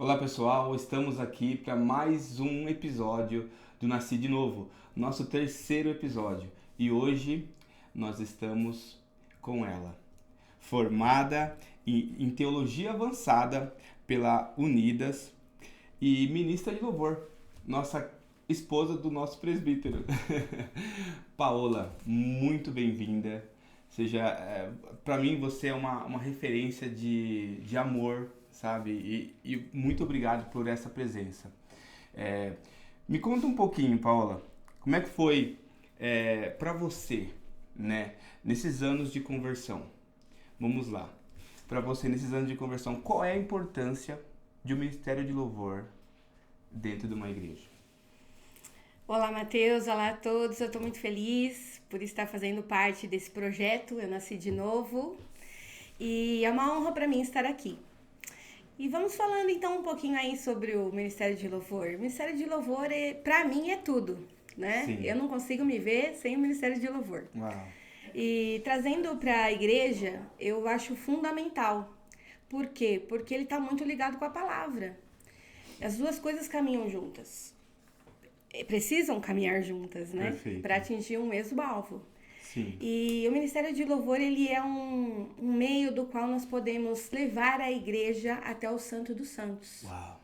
Olá pessoal, estamos aqui para mais um episódio do Nasci de Novo, nosso terceiro episódio. E hoje nós estamos com ela, formada em Teologia Avançada pela Unidas e ministra de louvor, nossa esposa do nosso presbítero. Paola, muito bem-vinda. Seja, para mim você é uma referência de amor, sabe? E muito obrigado por essa presença. Me conta um pouquinho, Paola, como é que foi para você, né, nesses anos de conversão? Vamos lá. Para você, nesses anos de conversão, qual é a importância de um ministério de louvor dentro de uma igreja? Olá, Matheus. Olá a todos. Eu estou muito feliz por estar fazendo parte desse projeto. Eu nasci de novo e é uma honra para mim estar aqui. E vamos falando então um pouquinho aí sobre o Ministério de Louvor. O Ministério de Louvor, para mim, é tudo, né? Sim. Eu não consigo me ver sem o Ministério de Louvor. Uau. E trazendo para a igreja, eu acho fundamental. Por quê? Porque ele está muito ligado com a palavra. As duas coisas caminham juntas. Precisam caminhar juntas, né? Perfeito. Para atingir um mesmo alvo. Sim. E o Ministério de Louvor, ele é um meio do qual nós podemos levar a igreja até o Santo dos Santos. Uau.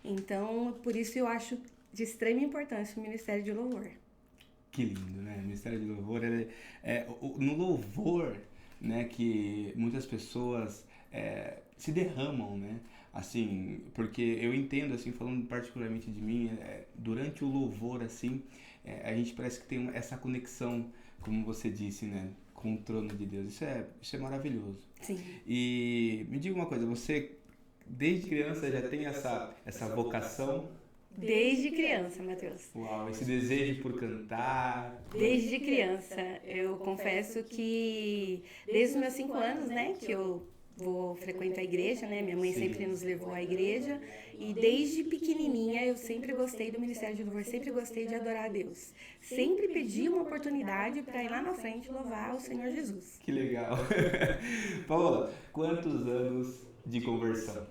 Então, por isso eu acho de extrema importância o Ministério de Louvor. Que lindo, né? O Ministério de Louvor, no louvor, né, que muitas pessoas se derramam, né? Assim, porque eu entendo, assim, falando particularmente de mim, durante o louvor, assim, a gente parece que tem essa conexão, como você disse, né, com o trono de Deus. Isso é maravilhoso. Sim. E me diga uma coisa, você desde criança já tem essa vocação? Desde criança, Matheus. Uau, esse desejo por cantar. Desde criança. Eu confesso que desde os meus 5 anos, né, que eu frequento a igreja, né? Minha mãe sempre nos levou à igreja. E desde pequenininha eu sempre gostei do Ministério de Louvor, sempre gostei de adorar a Deus. Sempre pedi uma oportunidade para ir lá na frente louvar o Senhor Jesus. Que legal. Paola, quantos anos de conversão?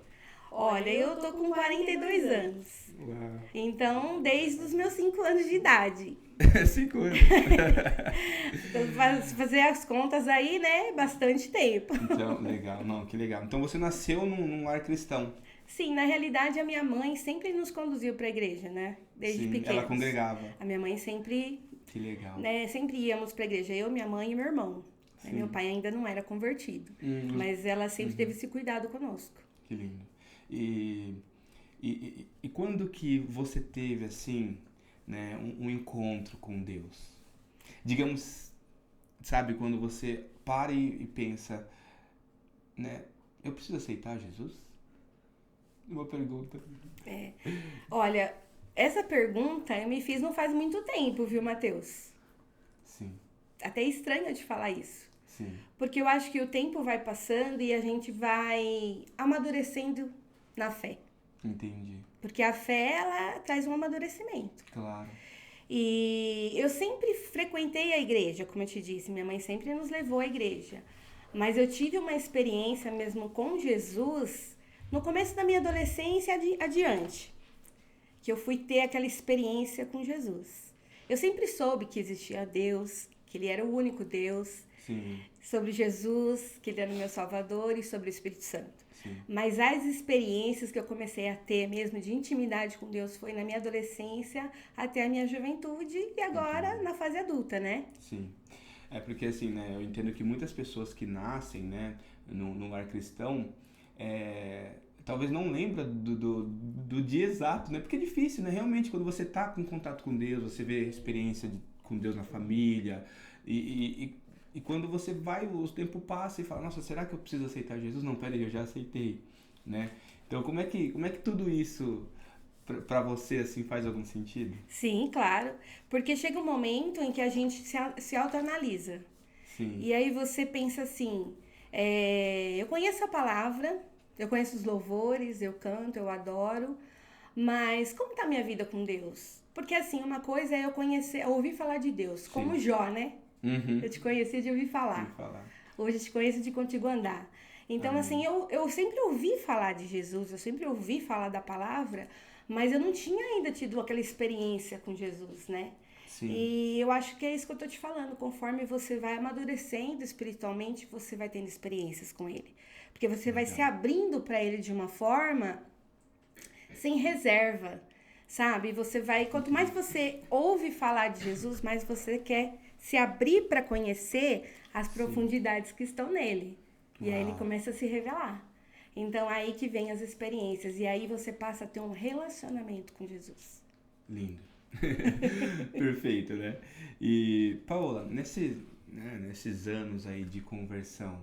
Olha, eu tô com 42 anos. Uau. Então, desde os meus 5 anos de idade. 5 anos. Então, fazer as contas aí, né? Bastante tempo. Então, legal. Não, que legal. Então você nasceu num lar cristão. Sim, na realidade a minha mãe sempre nos conduziu para a igreja, né? Desde Sim, pequenos. ela congregava. A minha mãe sempre, Que legal. né, sempre íamos para a igreja, eu, minha mãe e meu irmão. Sim. Meu pai ainda não era convertido, mas ela sempre teve esse cuidado conosco. Que lindo. E quando que você teve, assim, né, um encontro com Deus? Digamos, sabe, quando você para e pensa, né, eu preciso aceitar Jesus? Uma pergunta. Olha, essa pergunta eu me fiz não faz muito tempo, viu, Matheus? Sim, Até estranho de falar isso. sim, Porque eu acho que o tempo vai passando e a gente vai amadurecendo na fé. entendi. Porque a fé, ela traz um amadurecimento. Claro. E eu sempre frequentei a igreja, como eu te disse, minha mãe sempre nos levou à igreja. Mas eu tive uma experiência mesmo com Jesus no começo da minha adolescência adiante. Que eu fui ter aquela experiência com Jesus. Eu sempre soube que existia Deus, que Ele era o único Deus. Sim, Sobre Jesus, que Ele era o meu Salvador, e sobre o Espírito Santo. sim. Mas as experiências que eu comecei a ter mesmo de intimidade com Deus foi na minha adolescência até a minha juventude e agora na fase adulta, né? Sim. É porque assim, né, eu entendo que muitas pessoas que nascem, né, no lar cristão, talvez não lembra do dia exato, né? Porque é difícil, né? Realmente, quando você tá com contato com Deus, você vê a experiência com Deus na família e quando você vai, o tempo passa e fala, nossa, será que eu preciso aceitar Jesus? Não, peraí, eu já aceitei, né? Então, como é que tudo isso pra você, assim, faz algum sentido? Sim, claro. Porque chega um momento em que a gente se autoanalisa. Sim, E aí você pensa assim, eu conheço a palavra, eu conheço os louvores, eu canto, eu adoro, mas como tá a minha vida com Deus? Porque assim, uma coisa é eu ouvir falar de Deus, como Sim. Jó, né? Uhum. Eu te conheci de ouvir falar. Sem falar. Hoje eu te conheço de contigo andar. Então, Amém. assim, eu sempre ouvi falar de Jesus, eu sempre ouvi falar da palavra, mas eu não tinha ainda tido aquela experiência com Jesus, né? Sim, E eu acho que é isso que eu tô te falando. Conforme você vai amadurecendo espiritualmente, você vai tendo experiências com ele. Porque você vai se legal. abrindo para ele de uma forma sem reserva, sabe? Você vai, quanto mais você ouve falar de Jesus, mais você quer se abrir para conhecer as Sim. profundidades que estão nele. E aí ele Uau, começa a se revelar. Então aí que vem as experiências e aí você passa a ter um relacionamento com Jesus. lindo. Perfeito, né? E, Paola, nesses anos aí de conversão,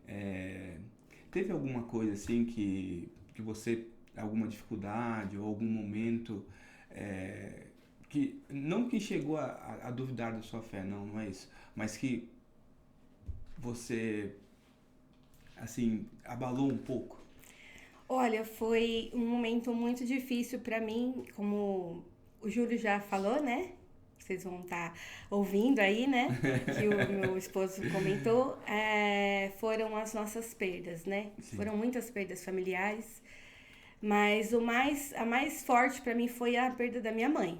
é, teve alguma coisa assim que você, alguma dificuldade ou algum momento é, que, não que chegou a duvidar da sua fé, não, não é isso, mas que você, assim, abalou um pouco? Olha, foi um momento muito difícil para mim, como o Júlio já falou, né? Vocês vão estar ouvindo aí, né? Que o meu esposo comentou. Foram as nossas perdas, né? Sim. Foram muitas perdas familiares, mas a mais forte para mim foi a perda da minha mãe,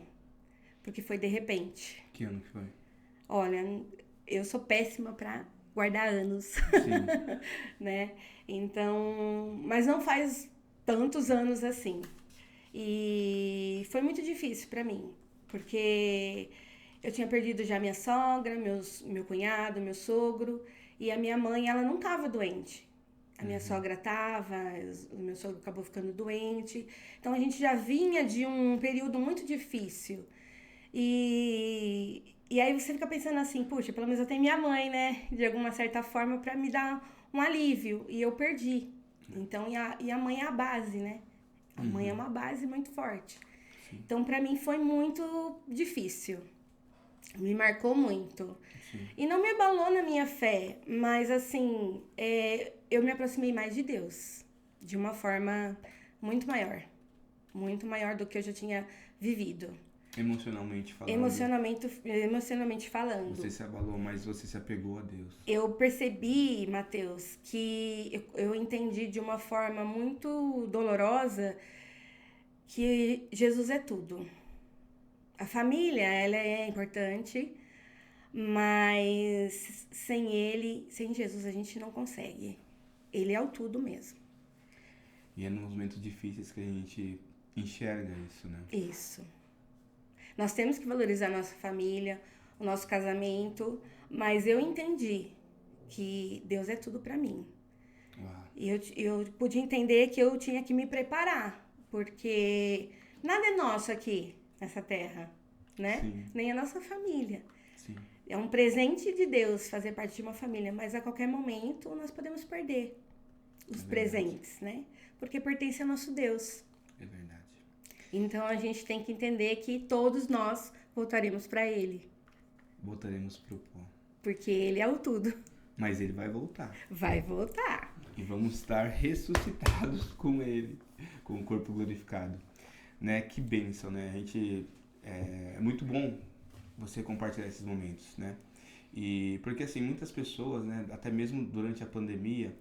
porque foi de repente. Que ano que foi? Olha, eu sou péssima para guardar anos, Sim. né? Então, mas não faz tantos anos assim. E foi muito difícil para mim, porque eu tinha perdido já minha sogra, meu cunhado, meu sogro, e a minha mãe, ela não estava doente. A minha sogra estava, o meu sogro acabou ficando doente. Então a gente já vinha de um período muito difícil. E aí você fica pensando assim, puxa, pelo menos eu tenho minha mãe, né? De alguma certa forma, para me dar um alívio. E eu perdi. Então, e a mãe é a base, né? A mãe é uma base muito forte. Sim, Então, para mim foi muito difícil. Me marcou muito. sim. E não me abalou na minha fé, mas assim, eu me aproximei mais de Deus. De uma forma muito maior. Muito maior do que eu já tinha vivido. Emocionalmente falando, Emocionalmente falando. você se abalou, mas você se apegou a Deus. Eu percebi, Mateus, que eu entendi de uma forma muito dolorosa que Jesus é tudo. A família, ela é importante, mas sem ele, sem Jesus, a gente não consegue. Ele é o tudo mesmo. E é nos momentos difíceis que a gente enxerga isso, né? Isso. Nós temos que valorizar a nossa família, o nosso casamento, mas eu entendi que Deus é tudo pra mim. Uau. E eu pude entender que eu tinha que me preparar, porque nada é nosso aqui nessa terra, né? Sim, Nem a nossa família. sim, É um presente de Deus fazer parte de uma família, mas a qualquer momento nós podemos perder os é verdade. presentes, né? Porque pertence ao nosso Deus. É verdade. Então a gente tem que entender que todos nós voltaremos para Ele, Voltaremos pro pó. porque Ele é o tudo. Mas ele vai voltar. Vai voltar. E vamos estar ressuscitados com ele, com o corpo glorificado. Né? Que bênção, né? A gente, é muito bom você compartilhar esses momentos, né? E porque assim, muitas pessoas, né, até mesmo durante a pandemia,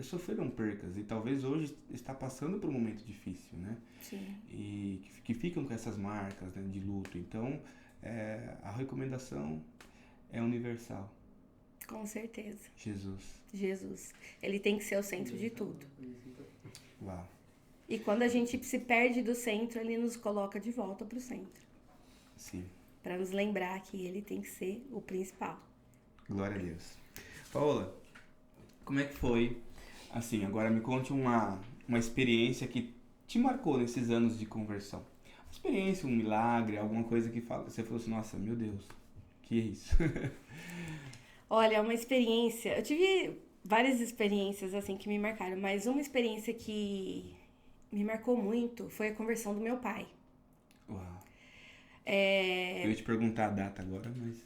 sofreram percas e talvez hoje está passando por um momento difícil, né? Sim. E que ficam com essas marcas, né, de luto. Então, a recomendação é universal. Com certeza. Jesus. Jesus. Ele tem que ser o centro de tudo. Uau. E quando a gente se perde do centro, ele nos coloca de volta pro centro. Sim. Para nos lembrar que ele tem que ser o principal. Glória a Deus. Paola, como é que foi? Assim, agora me conte uma experiência que te marcou nesses anos de conversão. Uma experiência, um milagre, alguma coisa que você falou assim, nossa, meu Deus, que é isso? Olha, uma experiência. Eu tive várias experiências assim que me marcaram, mas uma experiência que me marcou muito foi a conversão do meu pai. Uau. Eu ia te perguntar a data agora, mas...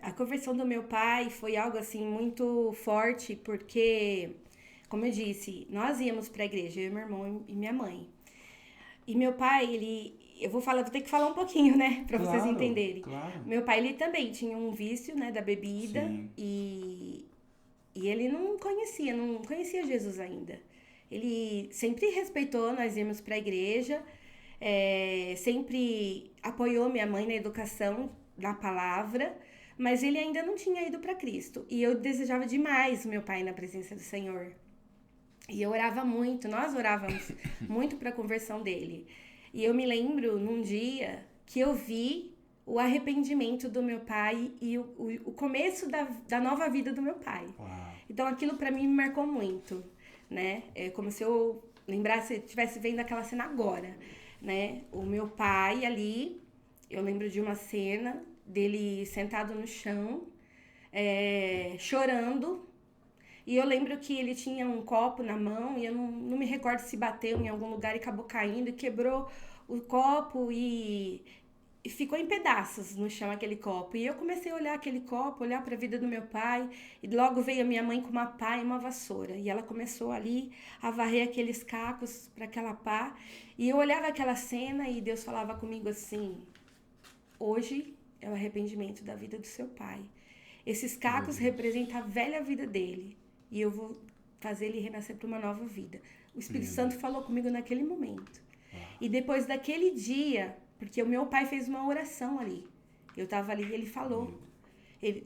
A conversão do meu pai foi algo assim muito forte, porque, como eu disse, nós íamos para a igreja, eu, meu irmão e minha mãe. E meu pai, vou ter que falar um pouquinho, né, para vocês entenderem. Claro. Meu pai, ele também tinha um vício, né, da bebida Sim. e E ele não conhecia Jesus ainda. Ele sempre respeitou nós irmos para a igreja, sempre apoiou minha mãe na educação, na palavra, mas ele ainda não tinha ido para Cristo. E eu desejava demais o meu pai na presença do Senhor. E eu orava muito, nós orávamos muito para a conversão dele. E eu me lembro num dia que eu vi o arrependimento do meu pai e o começo da nova vida do meu pai. Uau. Então aquilo para mim me marcou muito, né? É como se eu lembrasse, estivesse vendo aquela cena agora, né? O meu pai ali, eu lembro de uma cena dele sentado no chão, chorando. E eu lembro que ele tinha um copo na mão e eu não me recordo se bateu em algum lugar e acabou caindo e quebrou o copo e ficou em pedaços no chão aquele copo. E eu comecei a olhar aquele copo, olhar para a vida do meu pai, e logo veio a minha mãe com uma pá e uma vassoura. E ela começou ali a varrer aqueles cacos para aquela pá. E eu olhava aquela cena e Deus falava comigo assim: hoje é o arrependimento da vida do seu pai. Esses cacos representam a velha vida dele. E eu vou fazer ele renascer para uma nova vida. O Espírito Santo falou comigo naquele momento. E depois daquele dia, porque o meu pai fez uma oração ali. Eu estava ali e ele falou.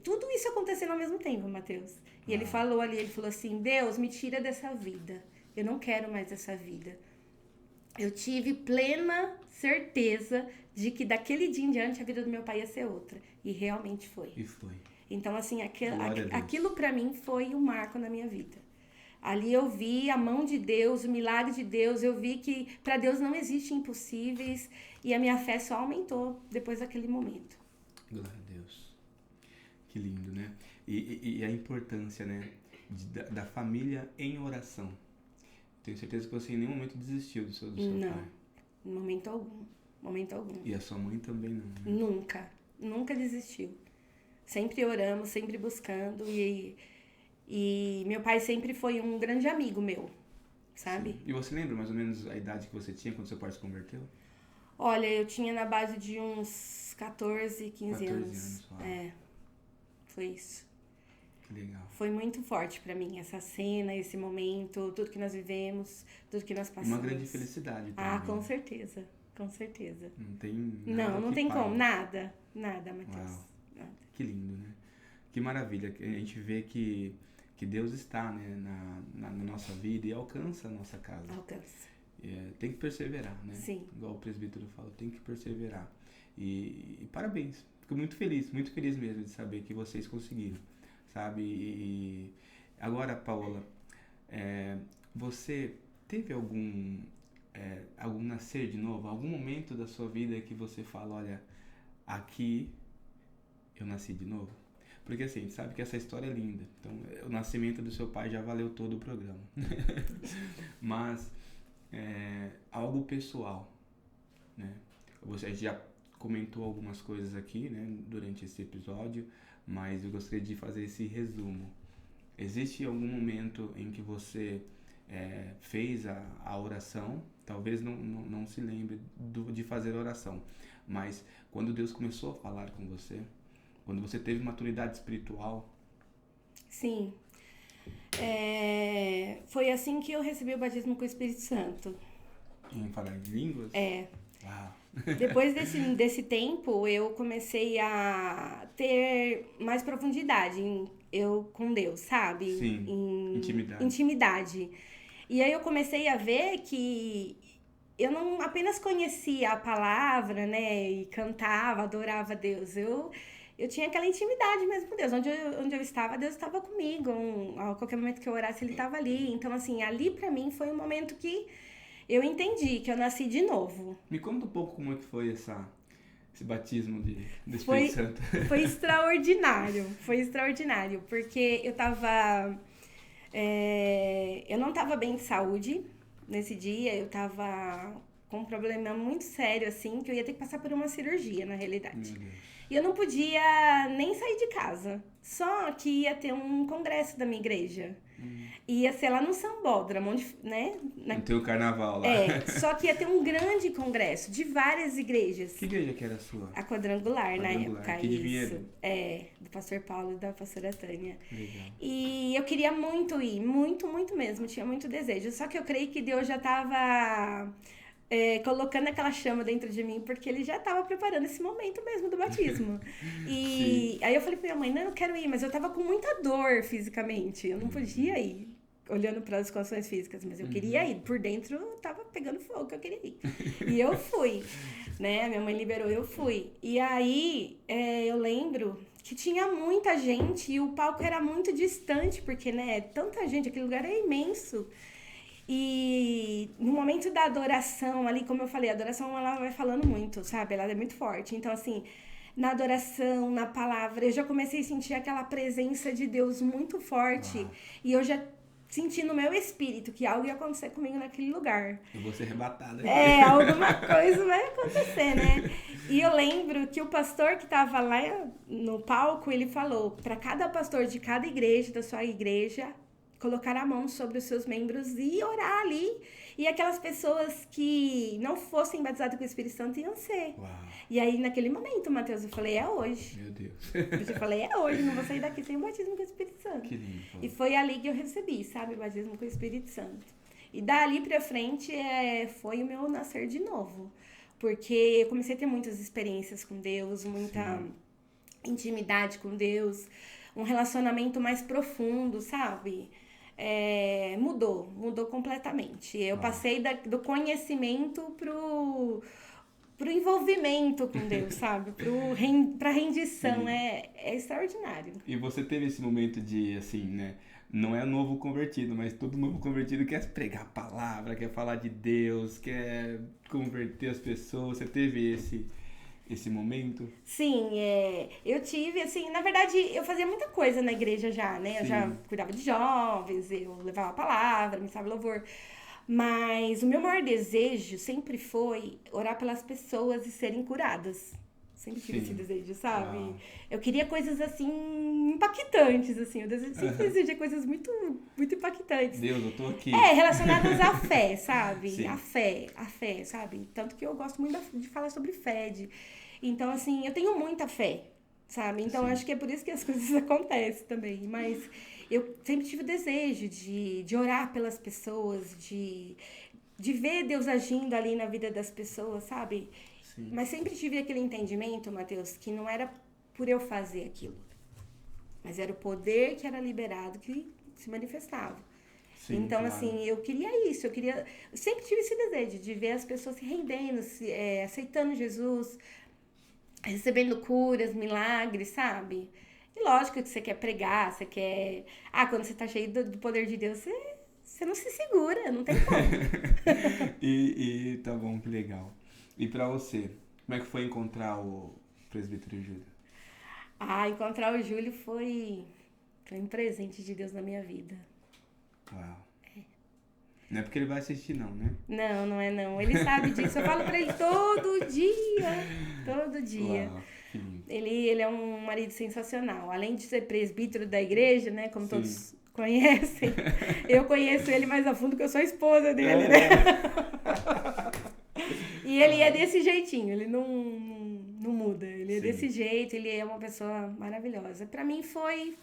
Tudo isso acontecendo ao mesmo tempo, Mateus. E ele falou ali, ele falou assim: Deus, me tira dessa vida. Eu não quero mais essa vida. Eu tive plena certeza de que daquele dia em diante a vida do meu pai ia ser outra. E realmente foi. E foi. Então, assim, aquilo pra mim foi um marco na minha vida. Ali eu vi a mão de Deus, o milagre de Deus. Eu vi que pra Deus não existe impossíveis. E a minha fé só aumentou depois daquele momento. Glória a Deus. Que lindo, né? E a importância, né, da família em oração. Tenho certeza que você em nenhum momento desistiu do seu Não, pai. Em momento algum. Momento algum. E a sua mãe também não, né? Nunca desistiu. Sempre oramos, sempre buscando. E meu pai sempre foi um grande amigo meu, sabe? Sim. E você lembra mais ou menos a idade que você tinha quando seu pai se converteu? Olha, eu tinha na base de uns 14, 15 anos. Foi isso. Que legal. Foi muito forte pra mim essa cena, esse momento, tudo que nós vivemos, tudo que nós passamos. Uma grande felicidade também. Ah, com certeza. Com certeza. Não tem nada. Não tem como. Nada, Matheus. Uau. Nada. Que lindo, né? Que maravilha. A gente vê que Deus está, né, na nossa vida e alcança a nossa casa. Alcança. Tem que perseverar, né? Sim. Igual o presbítero falou, tem que perseverar. E parabéns. Fico muito feliz mesmo de saber que vocês conseguiram, sabe? E agora, Paola, você teve algum nascer de novo? Algum momento da sua vida que você fala, olha, aqui eu nasci de novo? Porque assim, a gente sabe que essa história é linda. Então, o nascimento do seu pai já valeu todo o programa. Mas, algo pessoal, né? Você já comentou algumas coisas aqui, né, durante esse episódio, mas eu gostaria de fazer esse resumo. Existe algum momento em que você fez a oração? Talvez não se lembre de fazer a oração, mas quando Deus começou a falar com você, quando você teve maturidade espiritual? Sim. Foi assim que eu recebi o batismo com o Espírito Santo. Em falar em línguas? Uau. Depois desse tempo, eu comecei a ter mais profundidade com Deus, sabe? Sim, intimidade. E aí eu comecei a ver que eu não apenas conhecia a palavra, né? E cantava, adorava Deus. Eu tinha aquela intimidade mesmo com Deus. Onde eu estava, Deus estava comigo. A qualquer momento que eu orasse, Ele estava ali. Então, assim, ali pra mim foi um momento que eu entendi que eu nasci de novo. Me conta um pouco como é que foi esse batismo do Espírito Santo. Foi extraordinário. Foi extraordinário. Porque eu não estava bem de saúde nesse dia. Eu estava com um problema muito sério, assim, que eu ia ter que passar por uma cirurgia, na realidade. E eu não podia nem sair de casa. Só que ia ter um congresso da minha igreja. Ia ser lá no Sambódromo, onde, né? Não tem o carnaval lá. Só que ia ter um grande congresso de várias igrejas. Que igreja que era a sua? A Quadrangular, na época. Que de Vinhedo. Do pastor Paulo e da pastora Tânia. Legal. E eu queria muito ir, muito, muito mesmo. Tinha muito desejo. Só que eu creio que Deus já estava colocando aquela chama dentro de mim, porque ele já estava preparando esse momento mesmo do batismo. E aí eu falei pra minha mãe, não, eu quero ir, mas eu tava com muita dor fisicamente, eu não podia ir, olhando para as condições físicas, mas eu queria ir, por dentro eu tava pegando fogo, que eu queria ir. E eu fui, né, a minha mãe liberou, eu fui. E aí eu lembro que tinha muita gente e o palco era muito distante, porque, né, tanta gente, aquele lugar é imenso. E no momento da adoração, ali, como eu falei, a adoração ela vai falando muito, sabe? Ela é muito forte. Então, assim, na adoração, na palavra, eu já comecei a sentir aquela presença de Deus muito forte. Uau. E eu já senti no meu espírito que algo ia acontecer comigo naquele lugar. Eu vou ser arrebatada. Alguma coisa vai acontecer, né? E eu lembro que o pastor que estava lá no palco, ele falou para cada pastor de cada igreja, da sua igreja, colocar a mão sobre os seus membros e orar ali. E aquelas pessoas que não fossem batizadas com o Espírito Santo iam ser. Uau. E aí, naquele momento, Matheus, eu falei, é hoje. Meu Deus. Eu falei, é hoje, não vou sair daqui sem o batismo com o Espírito Santo. Que lindo. E foi ali que eu recebi, sabe, o batismo com o Espírito Santo. E dali pra frente, foi o meu nascer de novo. Porque eu comecei a ter muitas experiências com Deus, muita intimidade com Deus, um relacionamento mais profundo, sabe? Mudou completamente. Eu passei do conhecimento pro envolvimento com Deus, sabe? Pra rendição. É extraordinário. E você teve esse momento de, assim, né? Não é novo convertido, mas todo novo convertido quer pregar a palavra, quer falar de Deus, quer converter as pessoas. Você teve esse momento? Sim, eu tive, assim, na verdade, eu fazia muita coisa na igreja já, né? Eu já cuidava de jovens, eu levava a palavra, ministrava louvor. Mas o meu maior desejo sempre foi orar pelas pessoas e serem curadas. Sempre tive esse desejo, sabe? Uau. Eu queria coisas, assim, impactantes, assim. Eu sempre desejei coisas muito, muito impactantes. Deus, eu tô aqui. Relacionadas à fé, sabe? Sim. A fé, sabe? Tanto que eu gosto muito de falar sobre fé. Então, assim, eu tenho muita fé, sabe? Então, eu acho que é por isso que as coisas acontecem também. Mas eu sempre tive o desejo de orar pelas pessoas, de ver Deus agindo ali na vida das pessoas, sabe? Sim. Mas sempre tive aquele entendimento, Matheus, que não era por eu fazer aquilo, mas era o poder que era liberado que se manifestava. Sim, então, claro. Assim, eu queria isso, eu sempre tive esse desejo de ver as pessoas se rendendo, aceitando Jesus, recebendo curas, milagres, sabe? E lógico que você quer pregar, você quer... quando você tá cheio do poder de Deus, você não se segura, não tem como. e tá bom, que legal. E pra você, como é que foi encontrar o presbítero Júlio? Encontrar o Júlio foi um presente de Deus na minha vida. Uau. Não é porque ele vai assistir não, né? Não é não. Ele sabe disso. Eu falo pra ele todo dia. Uau. Ele é um marido sensacional. Além de ser presbítero da igreja, né? Como todos conhecem. Eu conheço ele mais a fundo que eu sou a esposa dele, né? E ele é desse jeitinho. Ele não muda. Ele é desse jeito. Ele é uma pessoa maravilhosa. Pra mim foi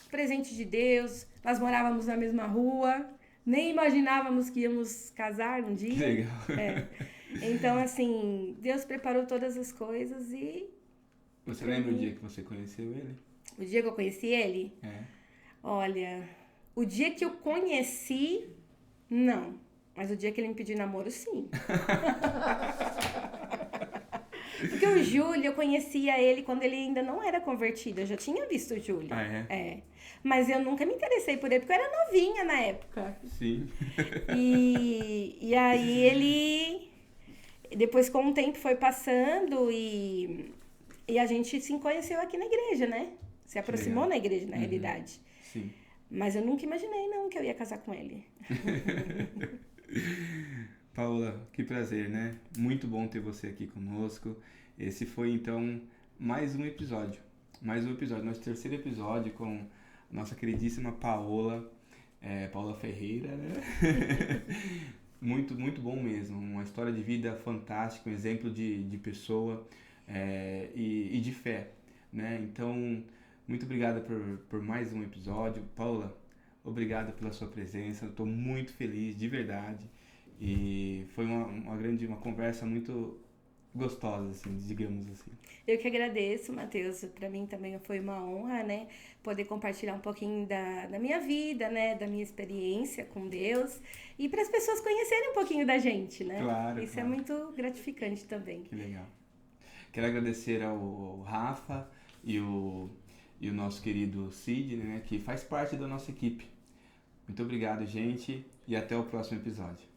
presente de Deus. Nós morávamos na mesma rua. Nem imaginávamos que íamos casar um dia. Legal. Então, assim, Deus preparou todas as coisas e... Você lembra o dia que você conheceu ele? O dia que eu conheci ele? Olha, o dia que eu conheci, não. Mas o dia que ele me pediu namoro, sim. Porque o Júlio, eu conhecia ele quando ele ainda não era convertido. Eu já tinha visto o Júlio. Mas eu nunca me interessei por ele, porque eu era novinha na época. Sim. E aí ele... Depois, com o tempo, foi passando e a gente se conheceu aqui na igreja, né? Se aproximou na igreja, na realidade. Sim. Mas eu nunca imaginei, não, que eu ia casar com ele. Paula, que prazer, né? Muito bom ter você aqui conosco. Esse foi, então, mais um episódio. Nosso terceiro episódio com nossa queridíssima Paola, Paola Ferreira, né? Muito, muito bom mesmo. Uma história de vida fantástica, um exemplo de pessoa e de fé, né? Então, muito obrigado por mais um episódio. Paola, obrigado pela sua presença. Eu estou muito feliz, de verdade. E foi uma conversa muito gostosa, assim, digamos assim. Eu que agradeço, Matheus. Para mim também foi uma honra, né? Poder compartilhar um pouquinho da minha vida, né? Da minha experiência com Deus. E para as pessoas conhecerem um pouquinho da gente, né? Claro, Isso claro. é muito gratificante também. Que legal. Quero agradecer ao Rafa e o nosso querido Sidney, né? Que faz parte da nossa equipe. Muito obrigado, gente. E até o próximo episódio.